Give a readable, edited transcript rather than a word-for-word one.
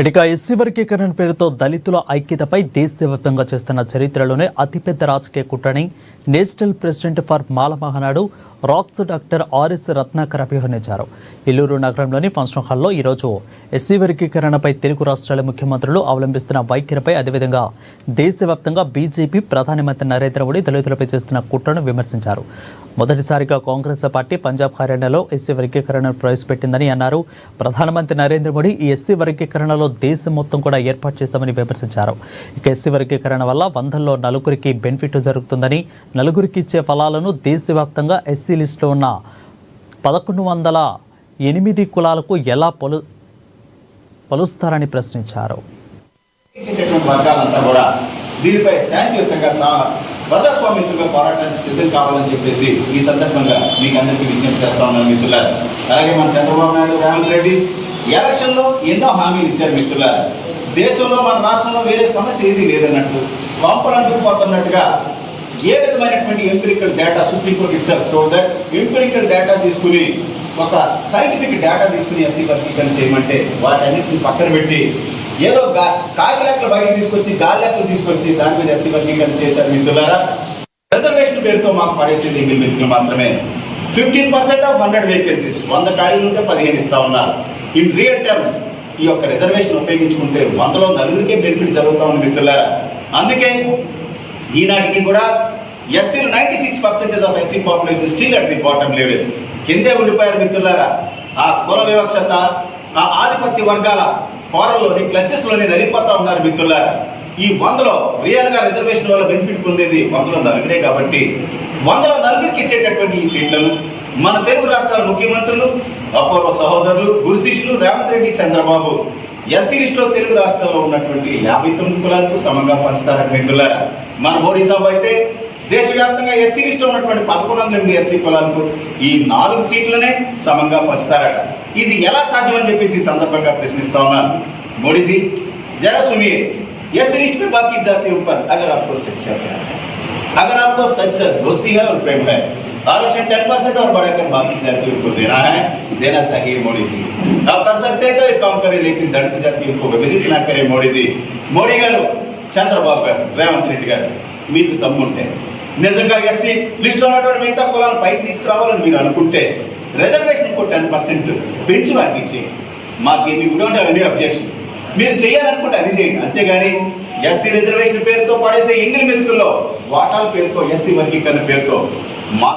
ఇక ఎస్సీ వర్గీకరణ పేరుతో దళితుల ఐక్యతపై దేశవ్యాప్తంగా చేస్తున్న చరిత్రలోనే అతిపెద్ద రాజకీయ కుట్రని national president for Mala Mahanadu రాక్స్ డాక్టర్ ఆర్ఎస్ రత్నాకర్ అభివర్ణించారు. ఏలూరు నగరంలోని ఫంక్షన్ హాల్లో ఈరోజు ఎస్సీ వర్గీకరణపై తెలుగు రాష్ట్రాల ముఖ్యమంత్రులు అవలంబిస్తున్న వైఖరిపై, అదేవిధంగా దేశవ్యాప్తంగా బీజేపీ ప్రధానమంత్రి నరేంద్ర మోడీ దళితులపై చేస్తున్న కుట్రను విమర్శించారు. మొదటిసారిగా కాంగ్రెస్ పార్టీ పంజాబ్, హర్యానాలో ఎస్సీ వర్గీకరణను ప్రవేశపెట్టిందని అన్నారు. ప్రధానమంత్రి నరేంద్ర మోడీ ఈ ఎస్సీ వర్గీకరణలో దేశం మొత్తం కూడా ఏర్పాటు చేశామని విమర్శించారు. ఇక ఎస్సీ వర్గీకరణ వల్ల 100లో నలుగురికి బెనిఫిట్ జరుగుతుందని, నలుగురికి ఇచ్చే ఫలాలను దేశవ్యాప్తంగా ఎస్సీ లిస్టులో ఉన్న 1108 కులాలకు ఎలా పలుస్తారని ప్రశ్నించారు. దీనిపై శాంతియుతంగా ప్రజాస్వామ్యంగా పోరాటానికి సిద్ధం కావాలని చెప్పేసి ఈ సందర్భంగా మీకు అందరికీ విజ్ఞప్తి చేస్తా ఉన్నాను మిత్రులారా. అలాగే మన చంద్రబాబు నాయుడు, రేవంత్ రెడ్డి ఎలక్షన్లో ఎన్నో హామీలు ఇచ్చారు మిత్రులారా. దేశంలో మన రాష్ట్రంలో వేరే సమస్య ఏది లేదన్నట్టు పంపలందుకు పోతున్నట్టుగా ఏ విధమైనటువంటి empirical data, supreme court itself told that empirical data తీసుకుని, ఒక సైంటిఫిక్ డేటా తీసుకుని ఎస్సీ వర్గీకరణ చేయమంటే వాటన్నిటిని పక్కన పెట్టి ఏదో కాకి లెక్కలు బయటకు తీసుకొచ్చి, గాలి లెక్కలు తీసుకొచ్చి దాని మీద ఎస్సీ వర్గీకరణ చేశారు మిత్రులారా. రిజర్వేషన్ పేరుతో మాకు పడేసేది ఎంగిల్ మెతుకులు మాత్రమే. 15% ఆఫ్ 100 వేకెన్సీస్, 100 ఖాళీలు ఉంటే 15 ఇస్తా ఉన్నారు. ఇన్ రియల్ టర్మ్స్ ఈ యొక్క రిజర్వేషన్ ఉపయోగించుకుంటే 100లో నలుగురికే బెనిఫిట్ జరుగుతూ ఉంది మిత్రులారా. అందుకే ఈనాటికి కూడా ఎస్సీలు 96% of SC population still at the bottom level, కిందే ఉండిపోయారు మిత్రులారా. ఆ కుల వివక్షత, ఆ ఆధిపత్య వర్గాల కోరల్లోని, క్లచెస్లోని నలిగిపోతా ఉన్నారు మిత్రులారా. ఈ 100లో రియల్గా రిజర్వేషన్ వల్ల బెనిఫిట్ పొందేది 100లో నలుగురే కాబట్టి 100లో నలుగురికి ఇచ్చేటటువంటి ఈ సీట్లను మన తెలుగు రాష్ట్రాల ముఖ్యమంత్రులు, అపూర్వ సహోదరులు, గురుశిష్యులు రేవంత్ రెడ్డి, చంద్రబాబు ఎస్సీ లిస్టులో తెలుగు రాష్ట్రాల్లో ఉన్నటువంటి 59 కులాలకు సమంగా పంచుతారట మిత్రులారా. మన మోడీ సభ అయితే దేశవ్యాప్తంగా ఎస్సీ లిస్టులో ఉన్నటువంటి 1108 ఎస్సీ కులాలకు ఈ 4 సీట్లనే సమంగా పంచుతారట. ఇది ఎలా సాధ్యమని చెప్పేసి ఈ సందర్భంగా ప్రశ్నిస్తా ఉన్నాను. मोदी जी जरा सुनिए, यह लिस्ट में बाकी जातियों पर अगर आपको सच्चा प्यार है, अगर आपको सच्चा दोस्ती है और प्रेम है, आरक्षण 10% और बढ़ाकर बाकी जातियों को देना है, देना चाहिए मोदी जी. आप कर सकते हैं तो एक काम करें, लेकिन दलित जातियों को विभजित ना करें मोदी जी. మోడీ గారు, చంద్రబాబు గారు, రేవంత్ రెడ్డి గారు, మీకు దమ్ముంటే నిజంగా ఎస్సీ లిస్టులో ఉన్నటువంటి మిగతా కులాలను పైకి తీసుకురావాలని మీరు అనుకుంటే రిజర్వేషన్ 10% పెంచి వారికి ఇచ్చి, మాకేమి డోంట్ హావ్ ఎనీ అబ్జెక్షన్. మీరు చేయాలనుకుంటే అది చేయండి, అంతేగాని ఎస్సీ రిజర్వేషన్ పేరుతో పడేసే ఎంగిలి మెతుకుల్లో వాటాల పేరుతో, ఎస్సీ వర్గీకరణ పేరుతో మా